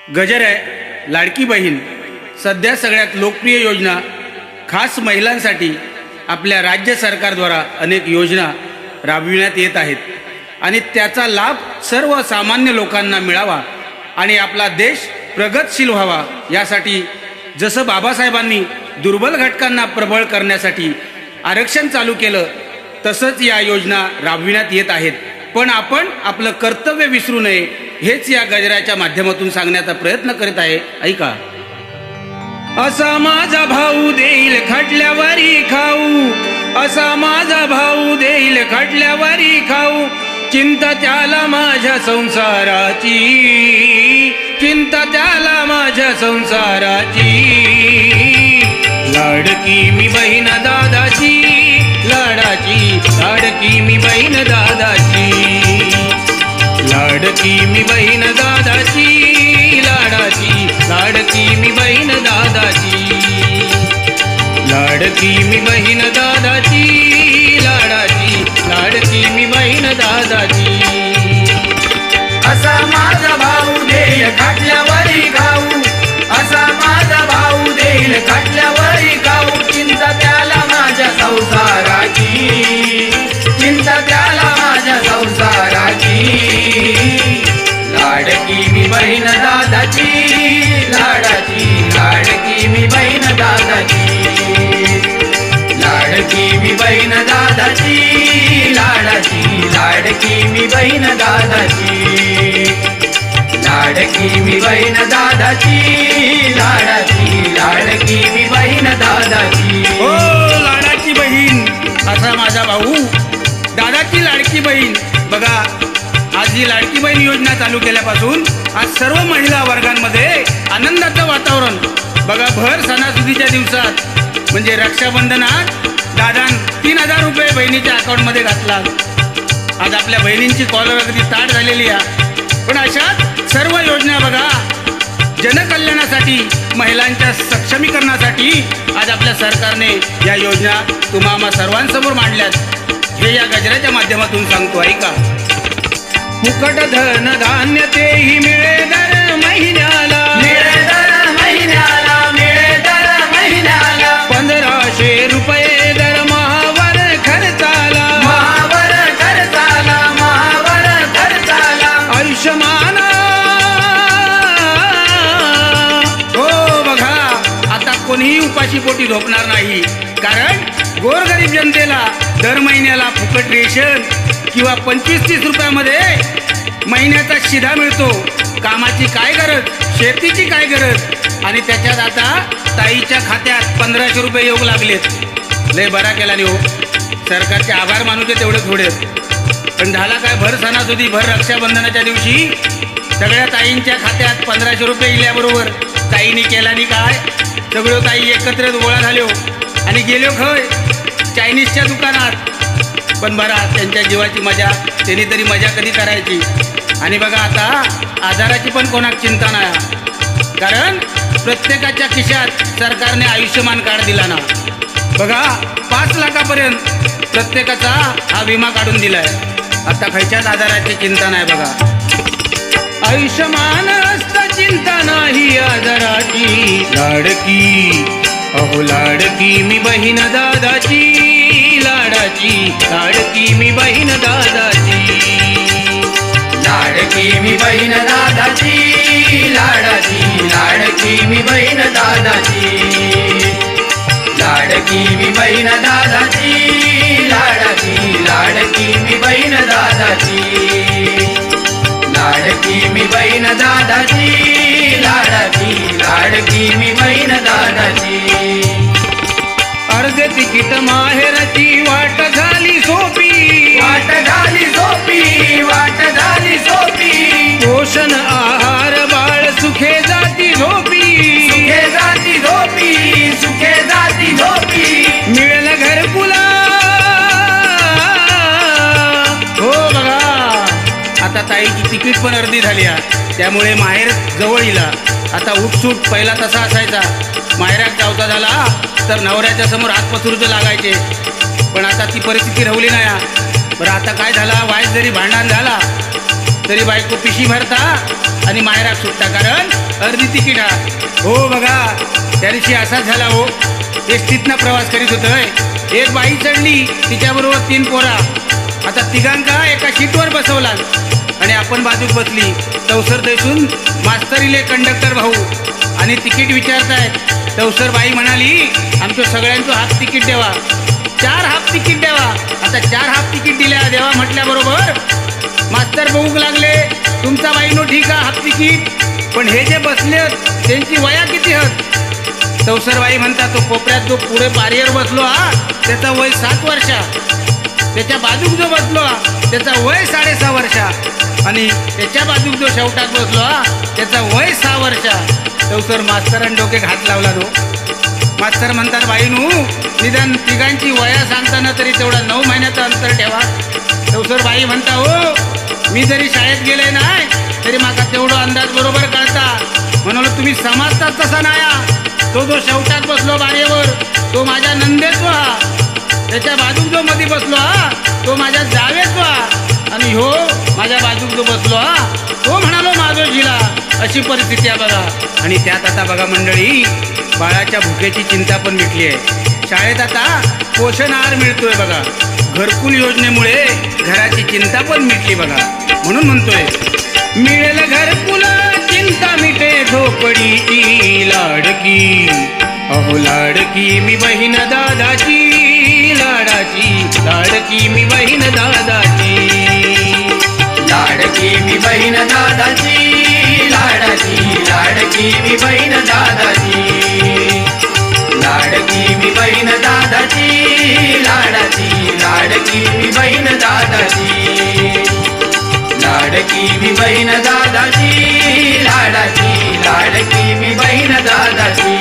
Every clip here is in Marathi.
गजर आहे लाडकी बहीण सध्या सगळ्यात लोकप्रिय योजना, खास महिलांसाठी आपल्या राज्य सरकारद्वारा अनेक योजना राबविण्यात येत आहेत आणि त्याचा लाभ सर्वसामान्य लोकांना मिळावा आणि आपला देश प्रगतशील व्हावा यासाठी जसं बाबासाहेबांनी दुर्बल घटकांना प्रबळ करण्यासाठी आरक्षण चालू केलं तसंच या योजना राबविण्यात येत आहेत। पण आपण आपलं कर्तव्य विसरू नये हेच या गजराच्या माध्यमातून सांगण्याचा प्रयत्न करीत आहे। ऐका। असा माझा भाऊ देईल खटल्यावरी खाऊ, असा माझा भाऊ देईल खटल्यावरी खाऊ, चिंता त्याला माझ्या संसाराची, चिंता त्याला माझ्या संसाराची, लाडकी मी बहीण दादाची, लाडाची लाडकी मी बहीण दादाची, लाडकी मी बहीण दादाची, लाडाची लाडकी मी बहीण दादाची, लाडकी मी बहीण दादाची, लाडाची लाडकी मी बहीण दादाची। असा माझा भाऊ देईल खटल्यावरी खाऊ, असा माझा भाऊ देईल खटल्यावरी खाऊ, चिंता त्याला माझ्या संसाराची, चिंता त्याला माझ्या संसाराची, लाडकी मी बहीण दादाची, लाडाची लाडकी मी बहीण दादाची, लाडकी मी बहीण दादाची, लाडाची लाडकी मी बहीण दादाची, लाडकी मी बहीण दादाची, लाडाची लाडकी मी बहीण दादाची। ओ लाडाची बहीण असा माझा भाऊ, दादाची लाडकी बहीण। बघा, आज ही लाडकी बहीण योजना चालू केल्यापासून आज सर्व महिला वर्गांमध्ये आनंदाचं वातावरण। बघा, भर सणासुदीच्या दिवसात म्हणजे रक्षाबंधनात दादान 3000 रुपये बहिणीच्या अकाउंटमध्ये घातला। आज आपल्या बहिणींची कॉलर अगदी ताट झालेली आहे। पण अशा सर्व योजना बघा, जनकल्याणासाठी, महिलांच्या सक्षमीकरणासाठी आज आपल्या सरकारने या योजना तुम्हा सर्वांसमोर मांडल्यात। हे या गजराच्या माध्यमातून सांगतो, ऐका। फुकट धन धान्य तेही मिळे दर महिन्याला, मिळे दर महिन्याला, मिळे दर महिन्याला, 1500 रुपये दर महावर खर्चाला, महावर खर्चाला, महावर खर्चाला, आयुष्यमान। हो बघा, आता कोणीही उपाशी पोटी झोपणार नाही, कारण गोरगरीब जनतेला दर महिन्याला फुकट रेशन किंवा 25-30 रुपयामध्ये महिन्याचा शिधा मिळतो। कामाची काय गरज, शेतीची काय गरज, आणि त्याच्यात आता ताईच्या खात्यात 1500 रुपये येऊ लागलेत। लय बरा केला नाही हो, सरकारचे आभार मानूचे तेवढे थोडे। पण झाला काय, भर सणासुदी, भर रक्षाबंधनाच्या दिवशी सगळ्या ताईंच्या खात्यात 1500 रुपये इल्याबरोबर ताईने केला नाही काय, सगळं ताई एकत्र गोळा झाले आणि गेलो खय चायनीजच्या दुकानात। पण बरा, त्यांच्या जीवाची मजा त्यांनी तरी मजा कधी करायची। आणि बघा, आता आजाराची पण कोणाक चिंता नाही, कारण प्रत्येकाच्या खिशात सरकारने आयुष्यमान कार्ड दिला ना। बघा, 5 लाखापर्यंत प्रत्येकाचा हा विमा काढून दिलाय। आता खयच्याच आजाराची चिंता नाही बघा। आयुष्यमान असता चिंता नाही आजाराची, लाडकी अहो लाडकी मी बहीण दादाची, लाडाची लाडकी मी बहीण दादाची, लाडकी मी बहीण दादाची, लाडाची लाडकी मी बहीण दादाची, लाडकी मी बहीण दादाची, लाडाची लाडकी मी बहीण दादाची, लाडकी मी बहीण दादाची, लाडाची लाडकी मी बहीण दादाची। अर्ध तिकीट माहेरची वाट झाली सोपी, वाट झाली सोपी, वाट झाली सोपी, पोषण आहार बाळ सुखे जाती झोपी, सुखे जाती झोपी, सुखे जाती झोपी, मिळेल घरकुला। हो बघा, आता ताईची तिकीट पण अर्धी झाली आहे, त्यामुळे माहेर जवळ येईल। आता उठसूट पहिला तसा असायचा, माहेरात जावता झाला तर नवऱ्याच्या समोर हात पसरूच लागायचे, पण आता ती परिस्थिती राहिली नाही। बरं, आता काय झाला, वाईट जरी भांडण झाला तरी बायको पिशी भरता आणि माहेरात सुटता, कारण अर्धी तिकीट हा. हो बघा, त्या दिवशी असाच झाला हो. एसटीतनं प्रवास करीत होतोय. एक बाई चढली, तिच्याबरोबर 3 पोरा. आता तिघांका एका सीटवर बसवला आणि आपण बाजूक बसली. तवसर थैसून मास्तरीले कंडक्टर भाऊ आणि तिकीट विचारतायत. तवसर बाई म्हणाली, आमच्या सगळ्यांचं हाफ तिकीट द्यावा, 4 हाफ तिकीट द्यावा. आता 4 हाफ तिकीट दिल्या देवा म्हटल्याबरोबर मास्तर बघूक लागले, तुमचा बाईनो ठीक आहे हाफ तिकीट, पण हे जे बसले त्यांची वया किती हत? तवसरबाई म्हणतात, तो कोपऱ्यात जो पुढे पारीवर बसलो हा त्याचा वय 7 वर्षा, त्याच्या बाजूक जो बसलो हा त्याचा वय 6.5 वर्षा आणि त्याच्या बाजूक जो शेवटात बसलो हा त्याचा वय 6 वर्षा. तवसर मास्तरांनी डोके हात लावला नो. मास्तर म्हणतात, बाईनू निदान तिघांची वया सांगताना तरी तेवढा 9 महिन्याचं अंतर ठेवा. तवसर बाई म्हणता, हो मी जरी शाळेत गेले नाही तरी माका तेवढं अंदाज बरोबर कळता. म्हणालो तुम्ही समजताच तसा नाही. तो जो शेवटात बसलो बारेवर तो माझ्या नंदेचो हा, त्याच्या बाजूक जो मध्ये बसलो हा तो माझ्या जावेचो हा आणि हो माझ्या बाजूक जो बसलो हा तो म्हणालो माझो जिला. अशी परिस्थिती आहे बघा. आणि त्यात आता बघा मंडळी, बाळाच्या भुकेची चिंता पण मिटली आहे. शाळेत आता पोषण आहार मिळतोय बघा. घरकुल योजनेमुळे घराची चिंता पण मिटली बघा. म्हणून म्हणतोय, मिळेल घरकुल चिंता मिटे झोपडीची लाडकी, अहो लाडकी मी बहीण दादाची, लाडाची लाडकी मी बहीण दादाची, लाडकी मी बहीण दादाची, लाडाची लाडकी मी बहीण दादाची, लाडकी मी बहीण दादाची, लाडाची लाडकी मी बहीण दादाची, लाडकी मी बहीण दादाची, लाडाची लाडकी मी बहीण दादाची.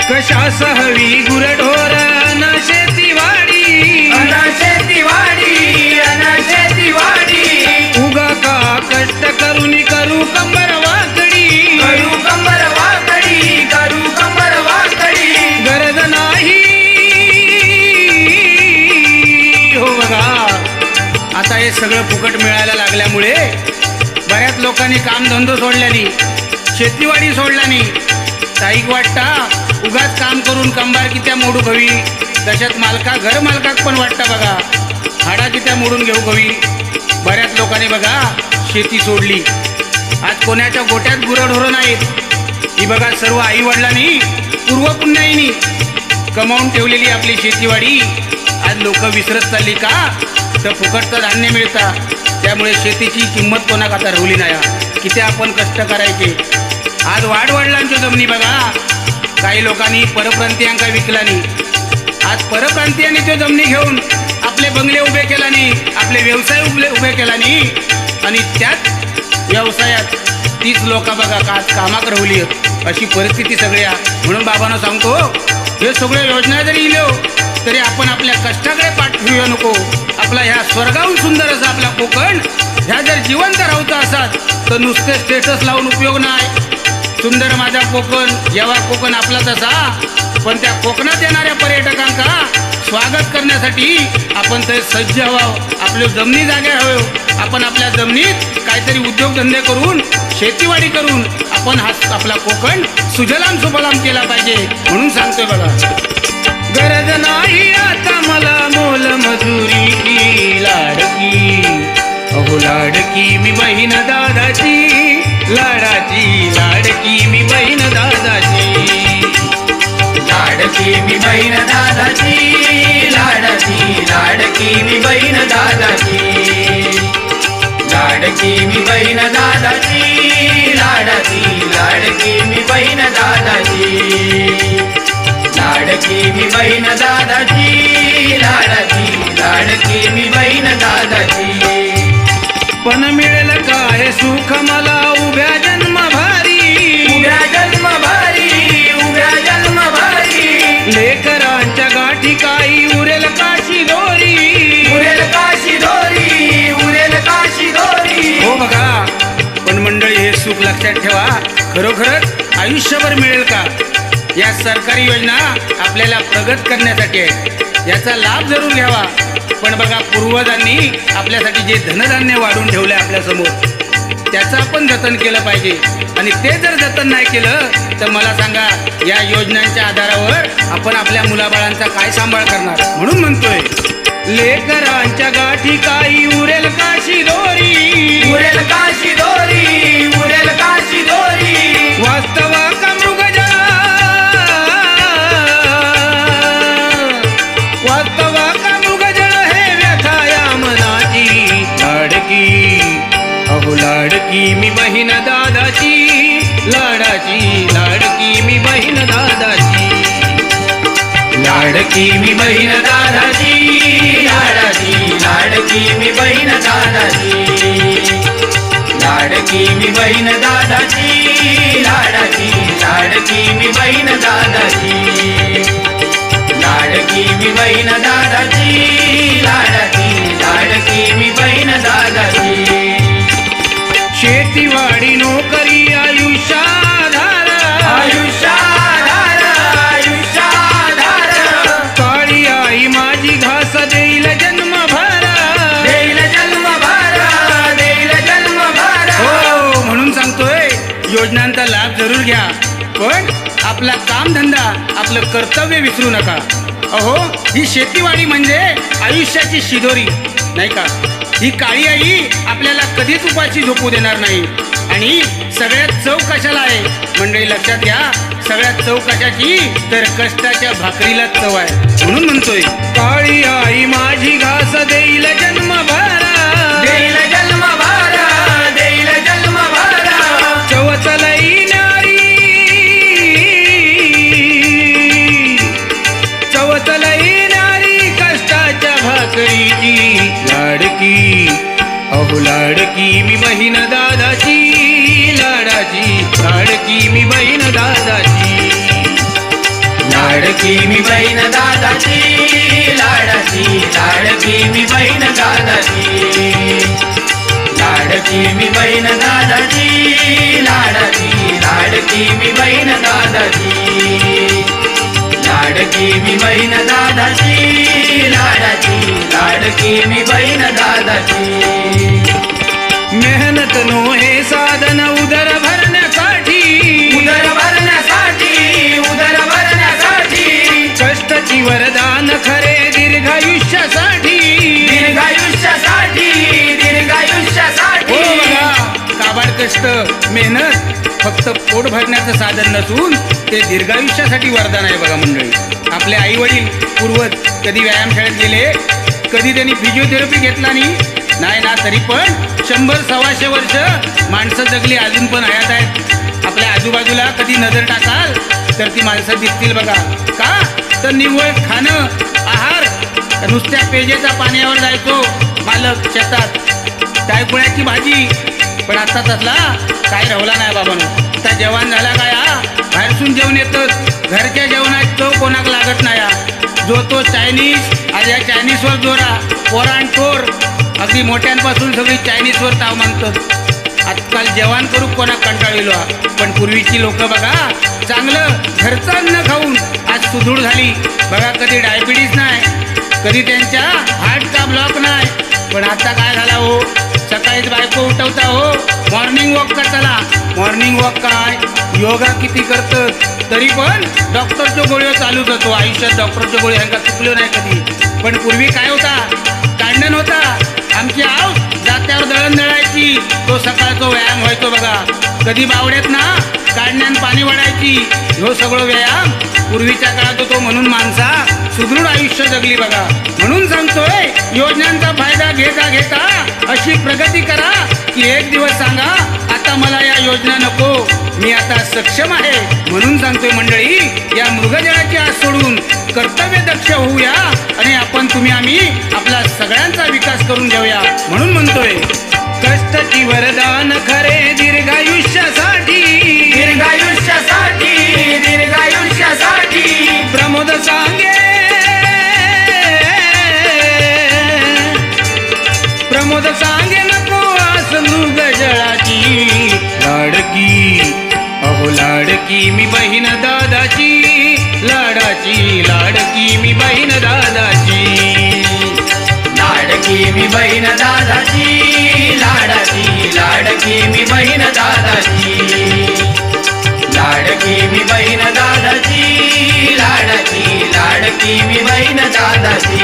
कशास हवी गुरढोर अन शेतीवाडी, अन शेतीवाडी, अन शेतीवाडी, उगा का कष्ट करून करू कंबर वाकडी, करू कंबर वाकडी, करू कंबर वाकडी, गरज नाही हो बघा. आता हे सगळं फुकट मिळायला लागल्यामुळे बऱ्याच लोकांनी कामधंदो सोडल्यानी, शेतीवाडी सोडल्यानी. ताईक वाटता उगाच काम करून कंबार कित्या मोडू हवी, तशात घर मालकाक पण वाटतं बघा हाडा कित्या मोडून घेऊ हवी. बऱ्याच लोकांनी बघा शेती सोडली. आज कोणाच्या गोट्यात गुरढोरं नाहीत. ही बघा सर्व आई वडिलांनी पूर्वपुण्याईनी कमावून ठेवलेली आपली शेतीवाडी आज लोक विसरत चालली का? तर फुकटचं धान्य मिळतं, त्यामुळे शेतीची किंमत कोणाक आता राहिली नाही. किती आपण कष्ट करायचे. आज वाडवडिलांच्या जमिनी बघा काही लोकांनी परप्रांतीयांका विकलानी. आज परप्रांतीयांनी तो जमिनी घेऊन आपले बंगले उभे केलानी, आपले व्यवसाय उभे केलानी आणि त्याच व्यवसायात 30 लोक बघा का आज कामाक राहिली. अशी परिस्थिती सगळ्या. म्हणून बाबांना सांगतो, हे सगळ्या योजना जरी इलो तरी आपण आपल्या कष्टाकडे पाठ ठेवूया नको. आपला ह्या स्वर्गाहून सुंदर असा आपला कोकण ह्या जर जिवंत राहता असाल तर नुसते स्टेटस लावून उपयोग नाही. सुंदर माझा कोकण, जेव्हा कोकण आपला तसा, पण त्या कोकणात येणाऱ्या पर्यटकांका स्वागत करण्यासाठी आपण ते सज्ज व्हावं. आपल्या जमिनी जागे हवं. आपण आपल्या जमिनीत काहीतरी उद्योगधंदे करून, शेतीवाडी करून आपण हा आपला कोकण सुजलाम सुफलाम केला पाहिजे. म्हणून सांगतोय बघा, गरज नाही आता मला मोल मजुरी लाडकी, अहो लाडकी मी बहीण दादाची, लाडाची लाडकी मी बहीण दादाची, लाडकी मी बहीण दादाची, लाडाची लाडकी मी बहीण दादाची, लाडकी मी बहीण दादाची, लाडाची लाडकी मी बहीण दादाची, लाडकी मी बहीण दादाची, लाडाची लाडकी मी बहीण दादाची. पण मिळेल काय सुख मला उभ्या जन्म भारी, उभ्या जन्म भारी, उभ्या जन्म भारी, लेकरांच्या गाठी काही उरेल काशी दोरी, उरेल काशी दोरी, उरेल काशी दोरी. हो बघा. पण मंडळी हे सुख लक्षात ठेवा, खरोखरच आयुष्यभर मिळेल का? या सरकारी योजना आपल्याला प्रगत करण्यासाठी आहे, याचा लाभ जरूर घ्यावा. पण बघा पूर्वजांनी आपल्यासाठी जे धनधान्य वाढून ठेवले आपल्यासमोर त्याचं आपण जतन केलं पाहिजे. आणि ते जर जतन नाही केलं तर मला सांगा या योजनांच्या आधारावर आपण आपल्या मुलाबाळांचा काय सांभाळ करणार. म्हणून म्हणतोय लेकरांच्या गाठी काही उरेल काशी दोरी, उरेल काशी दोरी, उरेल काशी दोरी. वास्तव का मृगजळ, वास्तव का मृगजळ हे व्यथा या मनाची. लाडकी अहो लाडकी मी बहीण दादाची, लाडाची लाडकी मी बहीण दादाची. लाडकी मी बहीण दादाची, लाडाची लाडकी मी बहीण दादाची. लाडकी मी बहीण दादाची, लाडाची लाडकी मी बहीण दादाची. लाडकी मी बहीण दादाची, लाडाची लाडकी मी बहीण दादाची. शेतीवाडी नोकरी आयुष्याधार, आयुष्याधार, आयुष्याधार. काळी आई माझी घास देईल जन्मभर, देईल जन्मभर, देईल जन्मभर. हो म्हणून सांगतोय योजनांचा लाभ जरूर घ्या, पण आपला कामधंदा आपलं कर्तव्य विसरू नका. अहो ही शेतीवाडी म्हणजे आयुष्याची शिदोरी नाही का. ही काळी आई आपल्याला कधीच उपाशी झोपू देणार नाही. आणि सगळ्यात चव कशाला आहे मंडळी लक्षात घ्या, सगळ्यात चव कशाची तर कष्टाच्या भाकरीला चव आहे. म्हणून म्हणतोय काळी आई माझी घास देईल जन्मभर, देईल जन्मभर, देईल जन्मभर. चवचलई नारी, चवचलई नारी कष्टाच्या भाकरीची. लाडकी अहो लाडकी मी बहीण दादाची, लाडाची लाडकी मी बहीण दादाची. लाडकी मी बहीण दादाची, लाडाची लाडकी मी बहीण दादाची. लाडकी मी बहीण दादाची, लाडाची लाडकी मी बहीण दादाची. लाडकी मी बहीण दादाची, लाडाची लाडकी मी बहीण दादाची. मेहनत नो हे साधन उदर भरण्यासाठी, उदर भरण्यासाठी, उदर भरण्यासाठी. कष्टाची वरदान खरे दीर्घायुष्यासाठी, दीर्घायुष्यासाठी, दीर्घायुष्यासाठी. हो बघा काबाड कष्ट मेहनत फक्त पोट भरण्याचं साधन नसून ते दीर्घायुष्यासाठी वरदान आहे. बघा मंडळी आपले आई वडील पूर्वज कधी व्यायामशाळेत गेले, कधी त्यांनी फिजिओथेरपी घेतला नाही ना, तरी पण 100-125 वर्ष माणसं जगली, अजून पण हयात आहेत. आपल्या आजूबाजूला कधी नजर टाकाल तर ती माणसं दिसतील बघा. का तर निव्वळ खाणं आहार, नुसत्या पेजेच्या पाण्यावर जायचो मालक शेतात, डायकुळ्याची भाजी. पण आता तसला काय राहिला नाही बाबांनो. आता जेवण झाला काय बाहेरसून जेवण येतं, घरच्या जेवणात तो कोणाक लागत नाही. जो तो चायनीज, आज या चायनीजवर जोरा पोराण टोर, अगदी मोठ्यांपासून सगळी चायनीजवर ताव मानतात. आजकाल जेवण करू कोणा कंटाळलो. पण पूर्वीची लोक बघा चांगलं घरचं अन्न खाऊन आज सुदृढ झाली बघा. कधी डायबिटीज नाही, कधी त्यांच्या हार्टचा ब्लॉक नाही. पण आता काय झाला हो, सकाळीच बायको उठवता हो मॉर्निंग वॉक का चला. मॉर्निंग वॉक काय, योगा किती करतात, तरी पण डॉक्टरच्या गोळीवर चालूच होतो. आयुष्यात डॉक्टरच्या गोळी ह्यांना चुकलो नाही कधी. पण पूर्वी काय होता, कांडण होता. आमची आव जात्यावर दळण दळायची, तो सकाळचा व्यायाम व्हायचो बघा. कधी बावड्यात ना काढण्यान पाणी वाढायची, ह्यो सगळं व्यायाम पूर्वीच्या काळात होतो. म्हणून माणसा सुदृढ आयुष्य जगली बघा. म्हणून सांगतोय योजनांचा फायदा घेता घेता अशी प्रगती करा की एक दिवस सांगा आता मला या योजना नको, मी आता सक्षम आहे. म्हणून सांगतोय मंडळी या मृगजळाची आस सोडून कर्तव्य दक्ष होऊया आणि आपण तुम्ही आम्ही आपला सगळ्यांचा विकास करून घेऊया. म्हणून म्हणतोय कष्टाची वरदान खरे दीर्घायुष्यासाठी, दीर्घायुष्यासाठी, दीर्घायुष्यासाठी. प्रमोद सांगे, प्रमोद सांगे नको आस मृगजळाची. लाडकी अहो लाडकी मी बहीण दादाची, लाडाची लाडकी मी बहीण दादाची. लाडकी मी बहीण दादाची, लाडाची लाडकी मी बहीण दादाची. लाडकी मी बहीण दादाची, लाडकी लाडकी मी बहीण दादाची,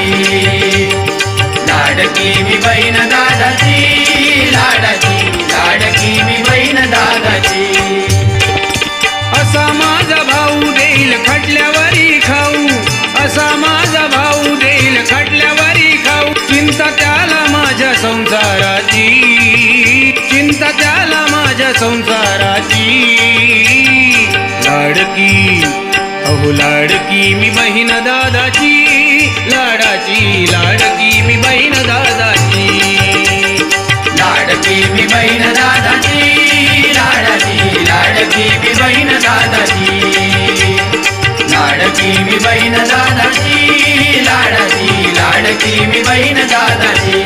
लाडकी मी बहीण दादाची, लाडकी लाडकी मी बहीण दादाची. असा माझा भाऊ देईल खटल्यावरी खाऊ, असा माझा भाऊ देईल खटल्यावरी खाऊ. चिंता त्याला माझ्या संसाराची, चिंता त्याला माझ्या संसाराची. लाडकी अहो लाडकी मी बहीण दादाची, लाडाची लाडकी मी बहीण दादाची. लाडकी मी बहीण दादाची, लाडकी लाडकी मी बहीण दादाची, लाडकी मी बहीण दादाची, लाडकी लाडकी मी बहीण दादाची,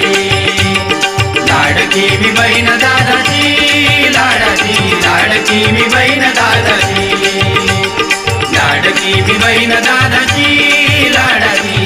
लाडकी मी बहीण दादाची, लाडकी लाडकी मी बहीण दादाची, लाडकी मी बहीण दादाची, लाडकी